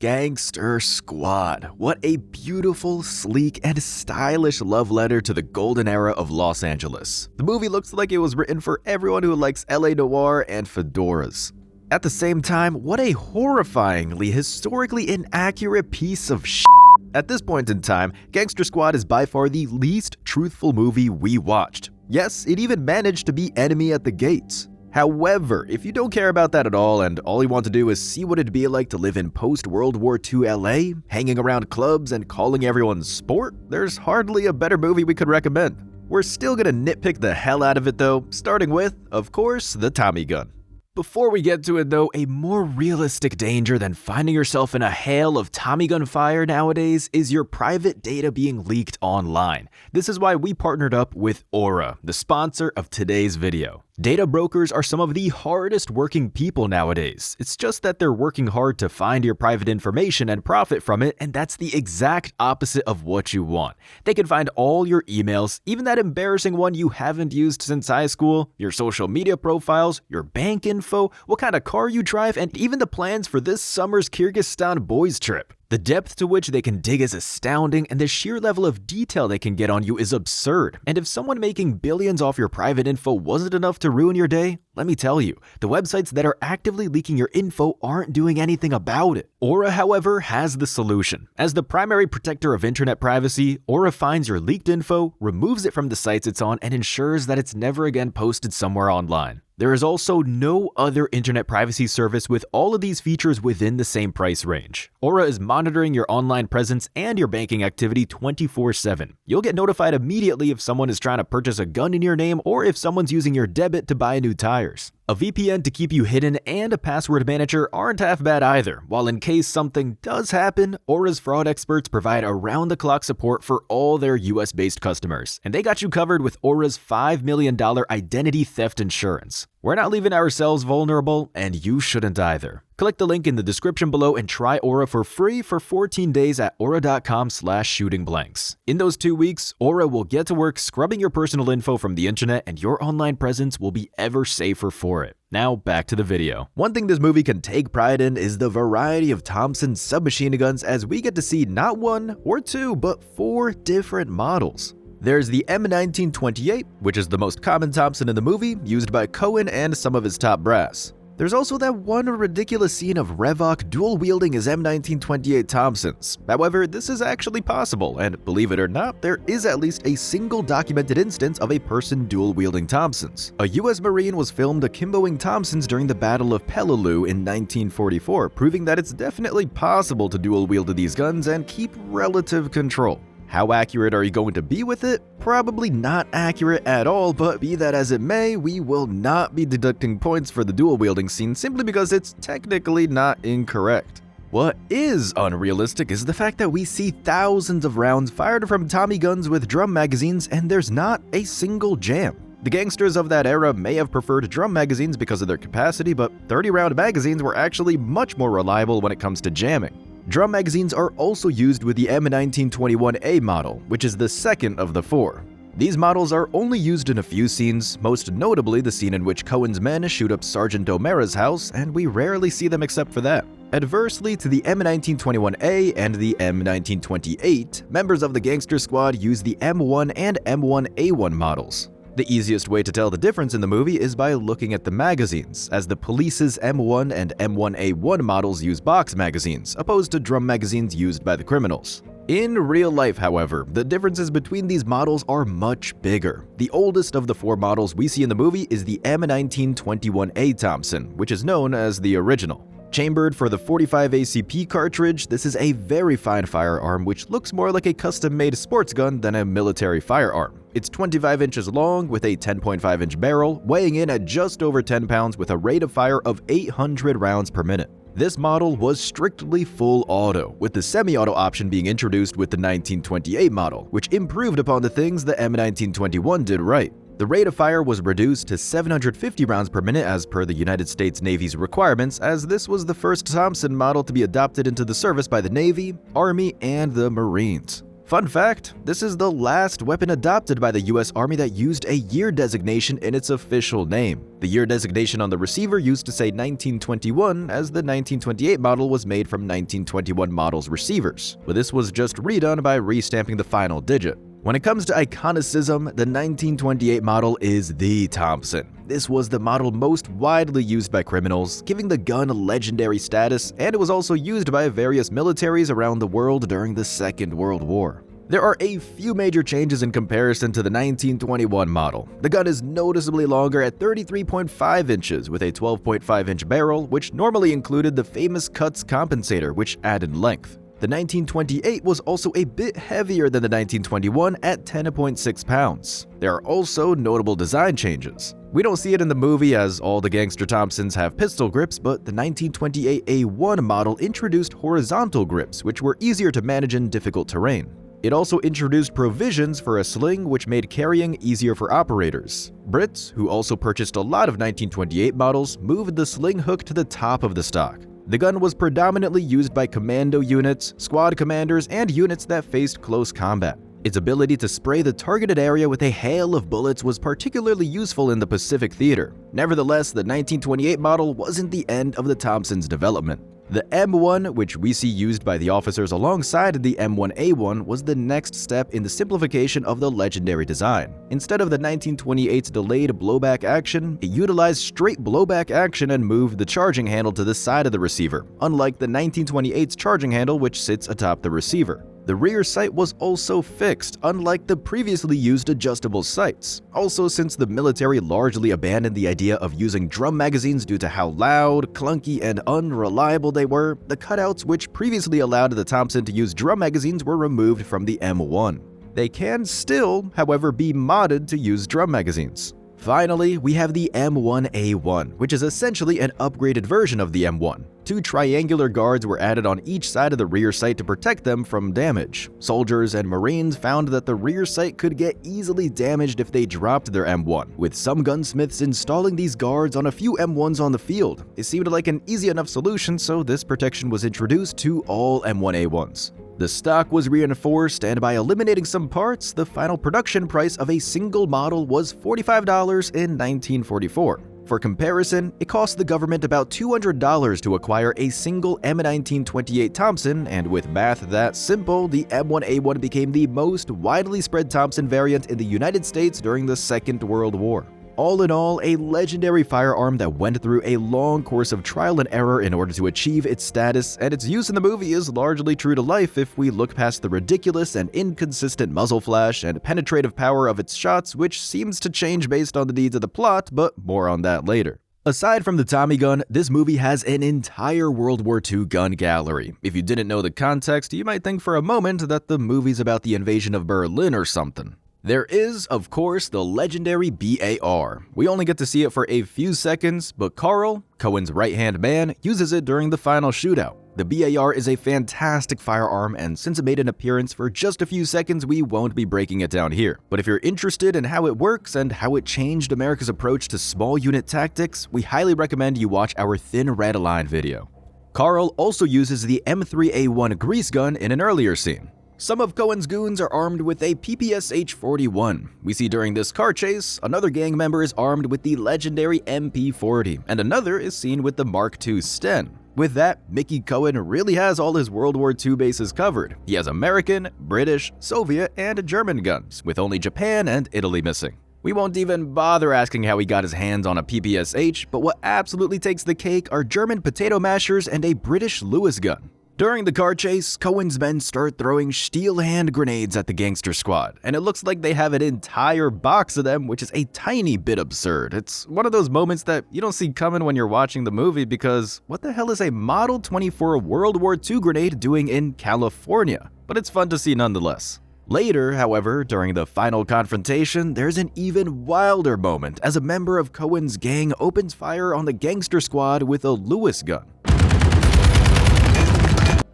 Gangster Squad. What a beautiful, sleek, and stylish love letter to the golden era of Los Angeles. The movie looks like it was written for everyone who likes LA noir and fedoras. At the same time, what a horrifyingly, historically inaccurate piece of shit. At this point in time, Gangster Squad is by far the least truthful movie we watched. Yes, it even managed to be enemy at the gates. However, if you don't care about that at all and all you want to do is see what it'd be like to live in post-World War II LA, hanging around clubs and calling everyone sport, there's hardly a better movie we could recommend. We're still gonna nitpick the hell out of it though, starting with, of course, the Tommy gun. Before we get to it though, a more realistic danger than finding yourself in a hail of Tommy gun fire nowadays is your private data being leaked online. This is why we partnered up with Aura, the sponsor of today's video. Data brokers are some of the hardest working people nowadays. It's just that they're working hard to find your private information and profit from it, and that's the exact opposite of what you want. They can find all your emails, even that embarrassing one you haven't used since high school, your social media profiles, your bank info, what kind of car you drive, and even the plans for this summer's Kyrgyzstan boys trip. The depth to which they can dig is astounding, and the sheer level of detail they can get on you is absurd. And if someone making billions off your private info wasn't enough to ruin your day, let me tell you, the websites that are actively leaking your info aren't doing anything about it. Aura, however, has the solution. As the primary protector of internet privacy, Aura finds your leaked info, removes it from the sites it's on, and ensures that it's never again posted somewhere online. There is also no other internet privacy service with all of these features within the same price range. Aura is monitoring your online presence and your banking activity 24/7. You'll get notified immediately if someone is trying to purchase a gun in your name or if someone's using your debit to buy new tires. A VPN to keep you hidden and a password manager aren't half bad either, while in case something does happen, Aura's fraud experts provide around-the-clock support for all their US-based customers, and they got you covered with Aura's $5 million identity theft insurance. We're not leaving ourselves vulnerable, and you shouldn't either. Click the link in the description below and try Aura for free for 14 days at aura.com/shootingblanks. In those 2 weeks, Aura will get to work scrubbing your personal info from the internet, and your online presence will be ever safer for it. Now back to the video. One thing this movie can take pride in is the variety of Thompson submachine guns, as we get to see not one or two, but 4 different models. There's the M1928, which is the most common Thompson in the movie, used by Cohen and some of his top brass. There's also that one ridiculous scene of Revok dual-wielding his M1928 Thompsons. However, this is actually possible, and believe it or not, there is at least a single documented instance of a person dual-wielding Thompsons. A US Marine was filmed akimboing Thompsons during the Battle of Peleliu in 1944, proving that it's definitely possible to dual-wield these guns and keep relative control. How accurate are you going to be with it? Probably not accurate at all, but be that as it may, we will not be deducting points for the dual wielding scene simply because it's technically not incorrect. What is unrealistic is the fact that we see thousands of rounds fired from Tommy guns with drum magazines and there's not a single jam. The gangsters of that era may have preferred drum magazines because of their capacity, but 30-round magazines were actually much more reliable when it comes to jamming. Drum magazines are also used with the M1921A model, which is the second of the 4. These models are only used in a few scenes, most notably the scene in which Cohen's men shoot up Sergeant O'Mara's house, and we rarely see them except for that. Adversely to the M1921A and the M1928, members of the Gangster Squad use the M1 and M1A1 models. The easiest way to tell the difference in the movie is by looking at the magazines, as the police's M1 and M1A1 models use box magazines, opposed to drum magazines used by the criminals. In real life, however, the differences between these models are much bigger. The oldest of the 4 models we see in the movie is the M1921A Thompson, which is known as the original. Chambered for the 45 ACP cartridge, this is a very fine firearm which looks more like a custom-made sports gun than a military firearm. It's 25 inches long with a 10.5-inch barrel, weighing in at just over 10 pounds with a rate of fire of 800 rounds per minute. This model was strictly full auto, with the semi-auto option being introduced with the 1928 model, which improved upon the things the M1921 did right. The rate of fire was reduced to 750 rounds per minute as per the United States Navy's requirements, as this was the first Thompson model to be adopted into the service by the Navy, Army, and the Marines. Fun fact, this is the last weapon adopted by the US Army that used a year designation in its official name. The year designation on the receiver used to say 1921, as the 1928 model was made from 1921 model's receivers, but this was just redone by restamping the final digit. When it comes to iconicism, the 1928 model is the Thompson. This was the model most widely used by criminals, giving the gun legendary status, and it was also used by various militaries around the world during the Second World War. There are a few major changes in comparison to the 1921 model. The gun is noticeably longer at 33.5 inches with a 12.5-inch barrel, which normally included the famous Cuts compensator, which added length. The 1928 was also a bit heavier than the 1921 at 10.6 pounds. There are also notable design changes. We don't see it in the movie as all the Gangster Thompsons have pistol grips, but the 1928 A1 model introduced horizontal grips, which were easier to manage in difficult terrain. It also introduced provisions for a sling, which made carrying easier for operators. Brits, who also purchased a lot of 1928 models, moved the sling hook to the top of the stock. The gun was predominantly used by commando units, squad commanders, and units that faced close combat. Its ability to spray the targeted area with a hail of bullets was particularly useful in the Pacific theater. Nevertheless, the 1928 model wasn't the end of the Thompson's development. The M1, which we see used by the officers alongside the M1A1, was the next step in the simplification of the legendary design. Instead of the 1928's delayed blowback action, it utilized straight blowback action and moved the charging handle to the side of the receiver, unlike the 1928's charging handle, which sits atop the receiver. The rear sight was also fixed, unlike the previously used adjustable sights. Also, since the military largely abandoned the idea of using drum magazines due to how loud, clunky, and unreliable they were, the cutouts which previously allowed the Thompson to use drum magazines were removed from the M1. They can still, however, be modded to use drum magazines. Finally, we have the M1A1, which is essentially an upgraded version of the M1. Two triangular guards were added on each side of the rear sight to protect them from damage. Soldiers and Marines found that the rear sight could get easily damaged if they dropped their M1, with some gunsmiths installing these guards on a few M1s on the field. It seemed like an easy enough solution, so this protection was introduced to all M1A1s. The stock was reinforced, and by eliminating some parts, the final production price of a single model was $45 in 1944. For comparison, it cost the government about $200 to acquire a single M1928 Thompson, and with math that simple, the M1A1 became the most widely spread Thompson variant in the United States during the Second World War. All in all, a legendary firearm that went through a long course of trial and error in order to achieve its status, and its use in the movie is largely true to life if we look past the ridiculous and inconsistent muzzle flash and penetrative power of its shots, which seems to change based on the needs of the plot, but more on that later. Aside from the Tommy gun, this movie has an entire World War II gun gallery. If you didn't know the context, you might think for a moment that the movie's about the invasion of Berlin or something. There is, of course, the legendary BAR. We only get to see it for a few seconds, but Carl, Cohen's right-hand man, uses it during the final shootout. The BAR is a fantastic firearm, and since it made an appearance for just a few seconds, we won't be breaking it down here. But if you're interested in how it works and how it changed America's approach to small unit tactics, we highly recommend you watch our Thin Red Line video. Carl also uses the M3A1 grease gun in an earlier scene. Some of Cohen's goons are armed with a PPSH-41. We see during this car chase, another gang member is armed with the legendary MP40, and another is seen with the Mark II Sten. With that, Mickey Cohen really has all his World War II bases covered. He has American, British, Soviet, and German guns, with only Japan and Italy missing. We won't even bother asking how he got his hands on a PPSH, but what absolutely takes the cake are German potato mashers and a British Lewis gun. During the car chase, Cohen's men start throwing steel hand grenades at the Gangster Squad, and it looks like they have an entire box of them, which is a tiny bit absurd. It's one of those moments that you don't see coming when you're watching the movie, because what the hell is a Model 24 World War II grenade doing in California? But it's fun to see nonetheless. Later, however, during the final confrontation, there's an even wilder moment as a member of Cohen's gang opens fire on the Gangster Squad with a Lewis gun.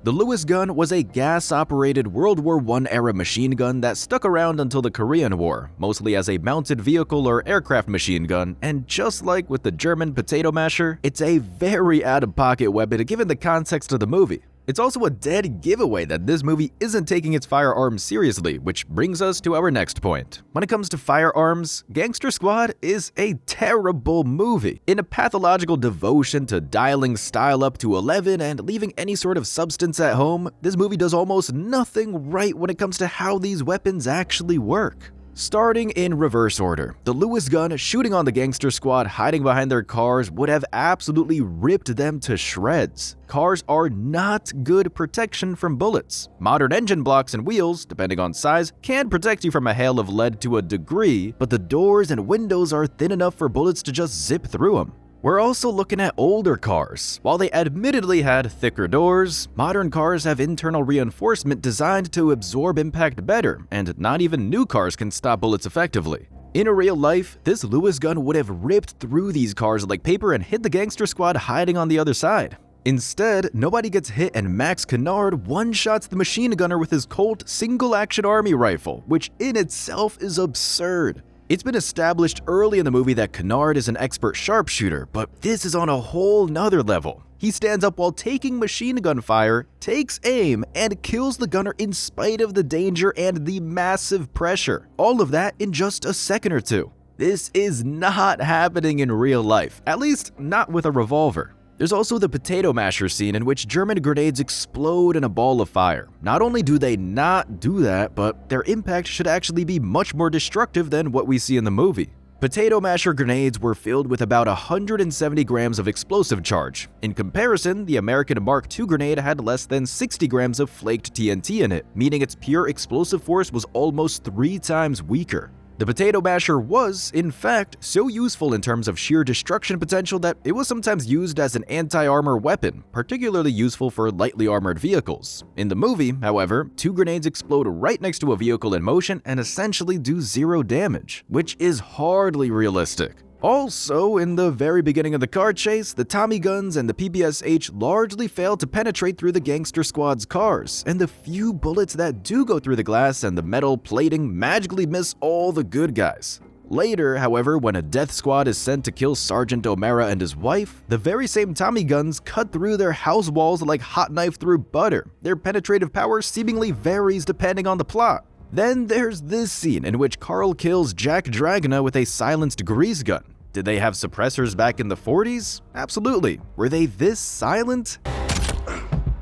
The Lewis gun was a gas-operated World War I-era machine gun that stuck around until the Korean War, mostly as a mounted vehicle or aircraft machine gun, and just like with the German potato masher, it's a very out-of-pocket weapon given the context of the movie. It's also a dead giveaway that this movie isn't taking its firearms seriously, which brings us to our next point. When it comes to firearms, Gangster Squad is a terrible movie. In a pathological devotion to dialing style up to 11 and leaving any sort of substance at home, this movie does almost nothing right when it comes to how these weapons actually work. Starting in reverse order, the Lewis gun shooting on the Gangster Squad hiding behind their cars would have absolutely ripped them to shreds. Cars are not good protection from bullets. Modern engine blocks and wheels, depending on size, can protect you from a hail of lead to a degree, but the doors and windows are thin enough for bullets to just zip through them. We're also looking at older cars. While they admittedly had thicker doors, modern cars have internal reinforcement designed to absorb impact better, and not even new cars can stop bullets effectively. In real life, this Lewis gun would have ripped through these cars like paper and hit the Gangster Squad hiding on the other side. Instead, nobody gets hit and Max Kennard one-shots the machine gunner with his Colt single-action army rifle, which in itself is absurd. It's been established early in the movie that Kennard is an expert sharpshooter, but this is on a whole nother level. He stands up while taking machine gun fire, takes aim, and kills the gunner in spite of the danger and the massive pressure. All of that in just a second or two. This is not happening in real life, at least not with a revolver. There's also the potato masher scene in which German grenades explode in a ball of fire. Not only do they not do that, but their impact should actually be much more destructive than what we see in the movie. Potato masher grenades were filled with about 170 grams of explosive charge. In comparison, the American Mark II grenade had less than 60 grams of flaked TNT in it, meaning its pure explosive force was almost 3 times weaker. The potato masher was, in fact, so useful in terms of sheer destruction potential that it was sometimes used as an anti-armor weapon, particularly useful for lightly armored vehicles. In the movie, however, 2 grenades explode right next to a vehicle in motion and essentially do 0 damage, which is hardly realistic. Also, in the very beginning of the car chase, the Tommy guns and the PPSH largely fail to penetrate through the Gangster Squad's cars, and the few bullets that do go through the glass and the metal plating magically miss all the good guys. Later, however, when a death squad is sent to kill Sergeant O'Mara and his wife, the very same Tommy guns cut through their house walls like hot knife through butter. Their penetrative power seemingly varies depending on the plot. Then there's this scene in which Carl kills Jack Dragna with a silenced grease gun. Did they have suppressors back in the 40s? Absolutely. Were they this silent?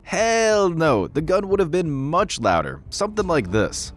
Hell no, the gun would have been much louder, something like this.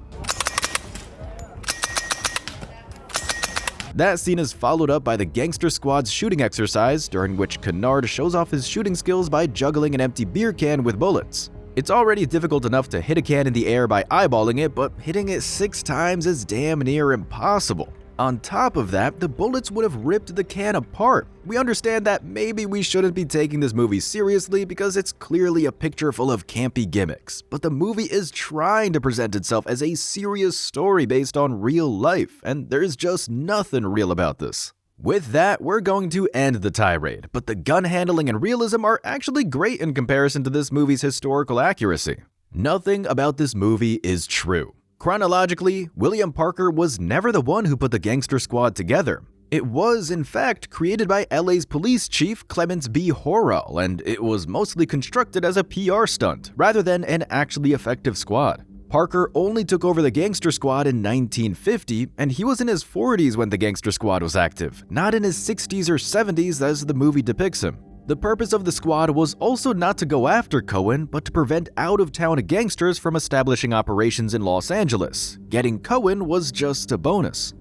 That scene is followed up by the Gangster Squad's shooting exercise, during which Kennard shows off his shooting skills by juggling an empty beer can with bullets. It's already difficult enough to hit a can in the air by eyeballing it, but hitting it 6 times is damn near impossible. On top of that, the bullets would have ripped the can apart. We understand that maybe we shouldn't be taking this movie seriously because it's clearly a picture full of campy gimmicks, but the movie is trying to present itself as a serious story based on real life, and there's just nothing real about this. With that, we're going to end the tirade, but the gun handling and realism are actually great in comparison to this movie's historical accuracy. Nothing about this movie is true. Chronologically, William Parker was never the one who put the Gangster Squad together. It was, in fact, created by LA's police chief Clements B. Horrell, and it was mostly constructed as a PR stunt, rather than an actually effective squad. Parker only took over the Gangster Squad in 1950, and he was in his 40s when the Gangster Squad was active, not in his 60s or 70s as the movie depicts him. The purpose of the squad was also not to go after Cohen, but to prevent out-of-town gangsters from establishing operations in Los Angeles. Getting Cohen was just a bonus.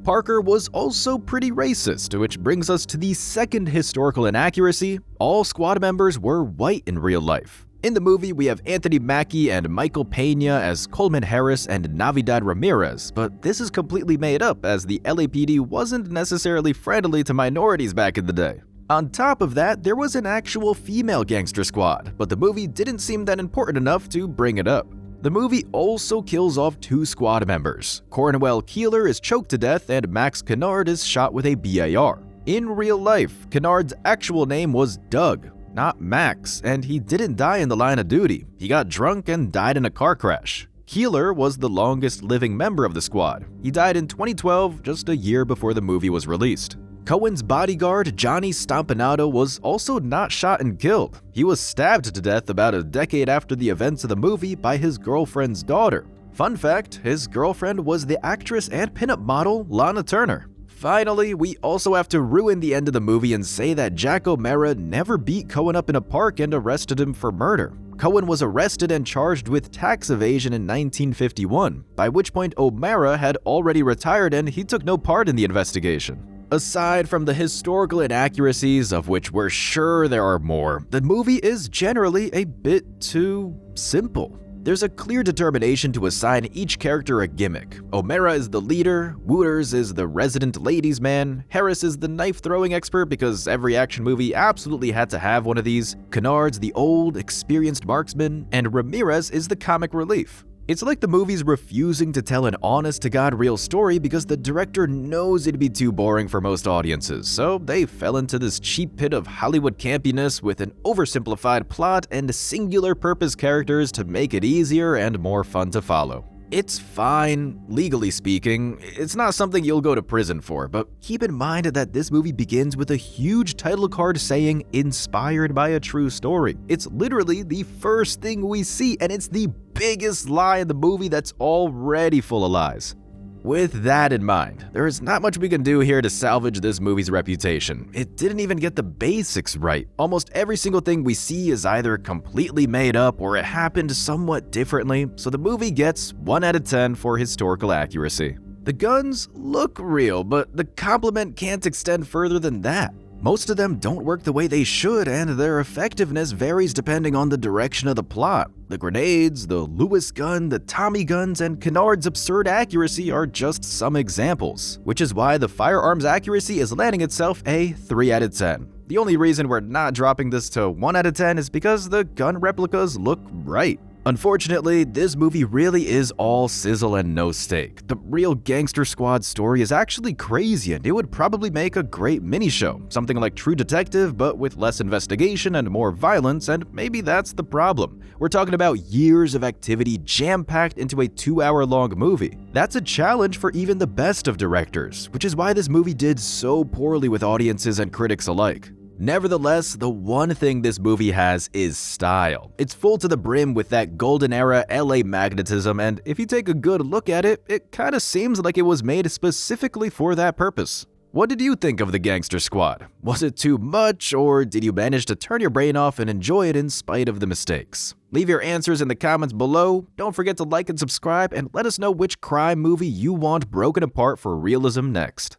Parker was also pretty racist, which brings us to the second historical inaccuracy: all squad members were white in real life. In the movie, we have Anthony Mackie and Michael Pena as Coleman Harris and Navidad Ramirez, but this is completely made up as the LAPD wasn't necessarily friendly to minorities back in the day. On top of that, there was an actual female gangster squad, but the movie didn't seem that important enough to bring it up. The movie also kills off 2 squad members. Cornwell Keeler is choked to death and Max Kennard is shot with a BAR. In real life, Kennard's actual name was Doug, not Max, and he didn't die in the line of duty. He got drunk and died in a car crash. Keeler was the longest living member of the squad. He died in 2012, just a year before the movie was released. Cohen's bodyguard, Johnny Stompanato, was also not shot and killed. He was stabbed to death about a decade after the events of the movie by his girlfriend's daughter. Fun fact, his girlfriend was the actress and pinup model Lana Turner. Finally, we also have to ruin the end of the movie and say that Jack O'Mara never beat Cohen up in a park and arrested him for murder. Cohen was arrested and charged with tax evasion in 1951, by which point O'Mara had already retired and he took no part in the investigation. Aside from the historical inaccuracies, of which we're sure there are more, the movie is generally a bit too simple. There's a clear determination to assign each character a gimmick. O'Mara is the leader, Wooters is the resident ladies' man, Harris is the knife-throwing expert because every action movie absolutely had to have one of these, Kennard's the old, experienced marksman, and Ramirez is the comic relief. It's like the movie's refusing to tell an honest-to-God real story because the director knows it'd be too boring for most audiences, so they fell into this cheap pit of Hollywood campiness with an oversimplified plot and singular-purpose characters to make it easier and more fun to follow. It's fine, legally speaking. It's not something you'll go to prison for, but keep in mind that this movie begins with a huge title card saying inspired by a true story. It's literally the first thing we see, and it's the biggest lie in the movie that's already full of lies. With that in mind, there is not much we can do here to salvage this movie's reputation. It didn't even get the basics right. Almost every single thing we see is either completely made up or it happened somewhat differently, so the movie gets 1 out of 10 for historical accuracy. The guns look real, but the compliment can't extend further than that. Most of them don't work the way they should, and their effectiveness varies depending on the direction of the plot. The grenades, the Lewis gun, the Tommy guns, and Kennard's absurd accuracy are just some examples, which is why the firearms accuracy is landing itself a 3 out of 10. The only reason we're not dropping this to 1 out of 10 is because the gun replicas look right. Unfortunately, this movie really is all sizzle and no steak. The real Gangster Squad story is actually crazy and it would probably make a great mini-show, something like True Detective but with less investigation and more violence, and maybe that's the problem. We're talking about years of activity jam-packed into a 2-hour-long movie. That's a challenge for even the best of directors, which is why this movie did so poorly with audiences and critics alike. Nevertheless, the one thing this movie has is style. It's full to the brim with that golden era LA magnetism, and if you take a good look at it, it kinda seems like it was made specifically for that purpose. What did you think of the Gangster Squad? Was it too much, or did you manage to turn your brain off and enjoy it in spite of the mistakes? Leave your answers in the comments below. Don't forget to like and subscribe, and let us know which crime movie you want broken apart for realism next.